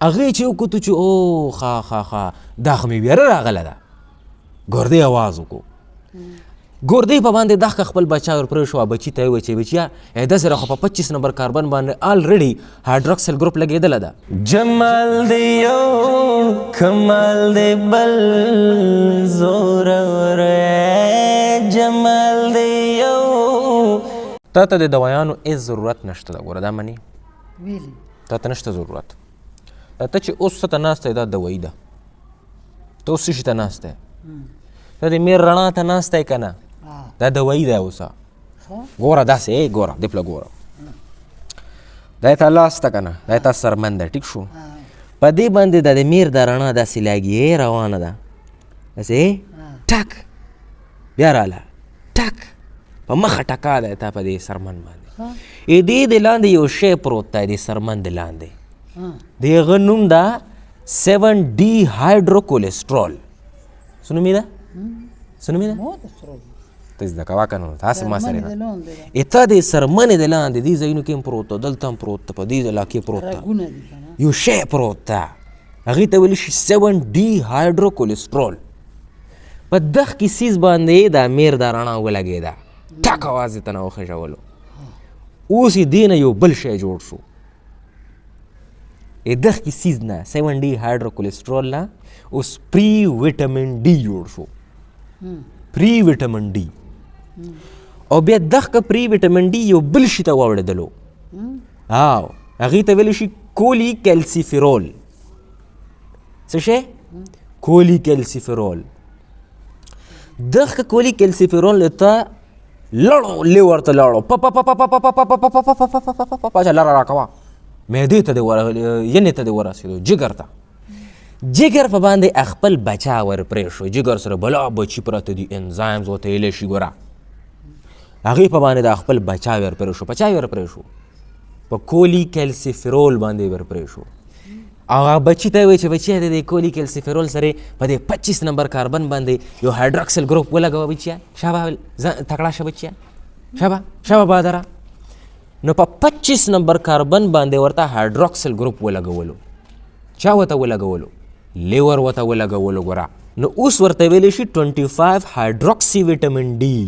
هغې چې وکتو چې او ښه دا خو مې ویره راغله ده. ګردې اواز وکړو. ګردې په باندې دغه خپل بچا ورپرې شو. بچي ته یې وویل چې بچیا داسې را خو په 25 نمبر کاربن باندې آلریډي هایدروکسل ګروپ لګېدله ده. جمال دی یو کمال دی بل زورور جمال دی یو. تا ته د دوایانو هېڅ ضرورت نشته ده. ګوره دا منې تا ته نشته ضرورت. ته چې اوس څه ته ناسته یې دا دوایي ده. ته اوس څه شي ته ناسته یې؟ ته د میر رڼا ته ناسته یې که نه؟ دا دوایي دی اوسه. ګوره داسې ګوره دې پله ګوره دا یې تا لاس ته که نه دا یې تا سرمن ده. ټیک شو. په دې باندې د میر د رڼا داسې لاګي روانه ده داسې ټک بیا راله ټک په مخه ټکا دی تا په دې سرمن باندې. دې د لاندې یو شی پروت دی د سرمن د لاندې. د هغه نوم ده 7D هایدروکولسټرول. څه نومې ده؟ څه نومې ده؟ ته زده کوه که نه تاسې ما سره نه. ته د سرمنې د لاندې دې ځایونو کې هم پروت ده، دلته هم پروت ده، په دې علاقې پروت ده، یو شی پروت ده. هغې ته ویلی شي 7D هایدروکولسټرول. په دغه څیز باندې د میر دا رڼا ولګېده. ټک اواز یې ته نه وخېژولو. اوس یې دې نه یو بل شی جوړ شو. دغه څیز نه 7D هایدروکولسټرول نه اوس پری ویټامین ډي جوړ شو. پری ویټامین ډي. او بیا دغه پری ویټامین ډي یو بل شي ته واوړېدلو. هغې ته ویلی شي کولی کیلسیفیرول. څه شی؟ کولی کیلسیفیرول. دغه کولی کیلسیفیرول ته لړو لیور ته لاړو پاچا لاره راکوه معدې ته دې ینې ته دې ورسېدو جګر ته. جګر په باندې خپل بچا ورپرې شو. جګر سره بلا بچي پراته دي انزایمز ورته ویلی شي. ګوره هغې په باندې د خپل بچا ورپرې شو. په چا ورپرې شو؟ په کولی کیلسیفیرول باندې ورپرې شو. او هغه بچي ته یې وایي چې بچیا د دې کولی کیلسیفیرول سره په دې 25 نمبر کاربن باندې یو هایدروکسل ګروپ ولګوه بچیا. شابه تکړه شه بچیا. شابه بادره. نو په 25 نمبر کاربن باندې ورته هایدروکسل ګروپ ولګولو. چا ورته ولګولو؟ لیور ورته ولګولو. ګوره نو اوس ورته ویلی شي 25 هایدروکسي ویټامین ډي.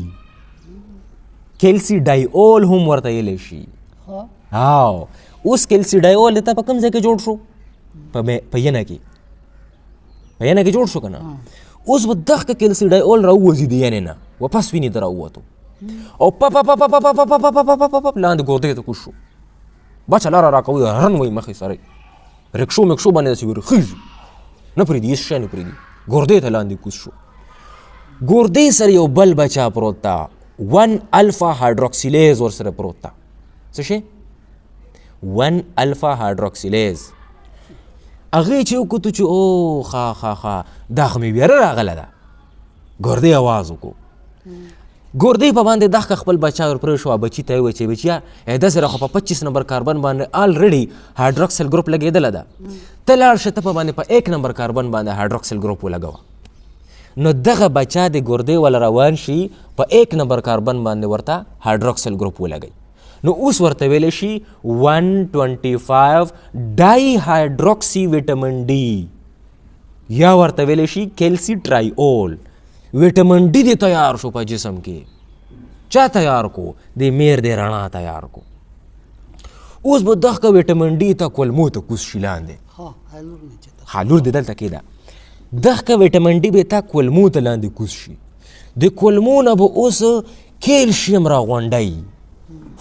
کیلسي ډایول هم ورته ویلی شي. اوس کیلسي ډایول ته په کوم ځای کې جوړ شو؟ په ینه کې. په ینه کې جوړ شو که نه؟ اوس به دغه کیلسي ډایول راووځي د ینې نه واپس وینې ته راووتو او لاندې ګردې ته کوز شو. بچه لاره راکوي رن وایي مخې سره رکشو مکشو باندې داسې ورخېږي نه پرېږدي هېڅ شی نه پرېږدي. ګردې ته لاندې کوز شو. ګردې سره یو بل بچا پروت ده 1 الفا هایدروکسیلیز ورسره پروت ده. څه شی؟ 1 الفا هایدروکسیلیز. هغې چې وکتو چې او ښه دا خو مې ویره راغله ده. ګردې اواز وکړو. ګردې په باندې دغه خپل بچا ورپرې شو. بچي ته یې وویل چې بچیا داسې را خو په 25 نمبر کاربن باندې آلریډي هایدروکسل ګروپ لګېدله ده. ته لاړ شه ته په باندې په 1 نمبر کاربن باندې هایدروکسل ګروپ ولګوه. نو دغه بچا د ګردې ولا روان شي په 1 نمبر کاربن باندې ورته هایدروکسل ګروپ ولګوي. نو اوس ورته ویلی شي 125 ډای هایدروکسي ویټامین ډي یا ورته ویلی شي کیلسي ټرایول. ویټامین ډي دې تیار شو په جسم کې. چا تیار کو؟ د میر د رڼا تیار کو. اوس به دغه ویټامین ډي ته کولمو ته کوز شي لاندې. لور دې دلته کې ده. دغه ویټامین ډي به تا کولمو ته لاندې کوز شي. د کولمو نه به اوس کیلشیم راغونډی،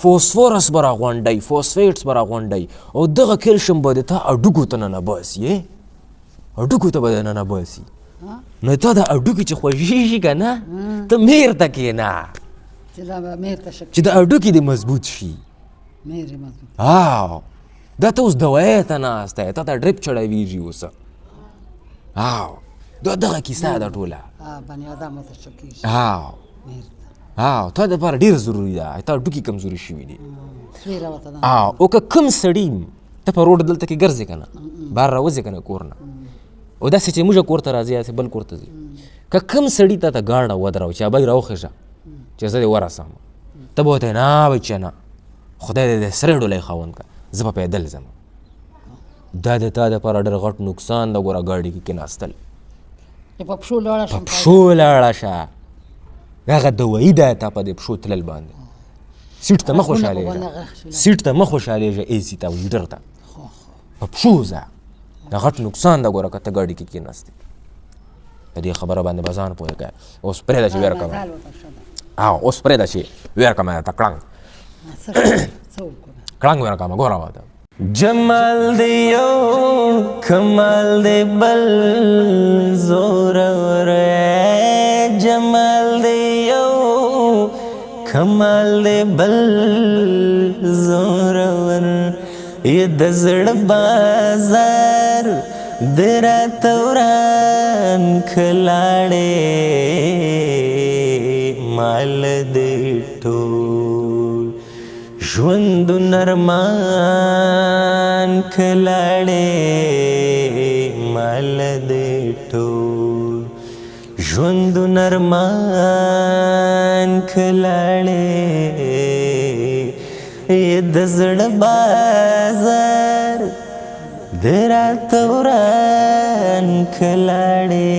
فوسفورس به راغونډی، فوسفیټس به راغونډی او دغه کیلشیم به د تا هډوکو ته ننباسي. هډوکو ته به ننباسي. نو تا د هډوکي چې خوږېږي که نه ته میر ته کښېنه چې د هډوکي دې مضبوط شي. دا ته اوس دوایۍ ته ناسته یې، تا ته ډریپ چړوېږي اوس. دغه کیسه ده ټوله. تا دپاره ډېره ضروري ده. تا هډوکي کمزوري شوي دي. او که کوم سړي ته په روډ دلته کې ګرځې که نه بهر راوځې که نه کور نه او داسې چې موږ کور ته راځي داسې بل کور ته ځي که کوم سړي ته ته ګاډه ودرو چې ابۍ راوخېږه چې زه دې ورسم ته به ورته نه بچیه نه خدای دې د سرې ډولۍ خاوند که زه به پیدل ځم. دا د تا دپاره ډېر غټ نقصان ده. ګوره ګاډي کې کېناستل په پښو لاړه شم. پښو لاړه شه، هغه دوایي ده تا په دې پښو تلل باندې. سیټ ته مه خوشحالېږه، سیټ ته مه خوشحالېږه، اے سی ته ویټر ته په پښو ځه. دا غټ نقصان ده ګوره که ته ګاډي کې کېناستې. په دې خبره باندې به ځان پوه کړه. اوس پرېږده چې ویره کوه، اوس پرېږده چې ویره کوه ته کړنګ کړنګ ویره کوه. ګوره واده جمال دی یو کمال دی بل زورور، جمال دی یو کمال دی بل زورور، یہ د زړه بازار د راته وران کلاړې مال دی ټول ژوند نرمان کلاړې مال دی ټول ژوند نرمان کلاړې د زړه بازار د راته وران کلاړې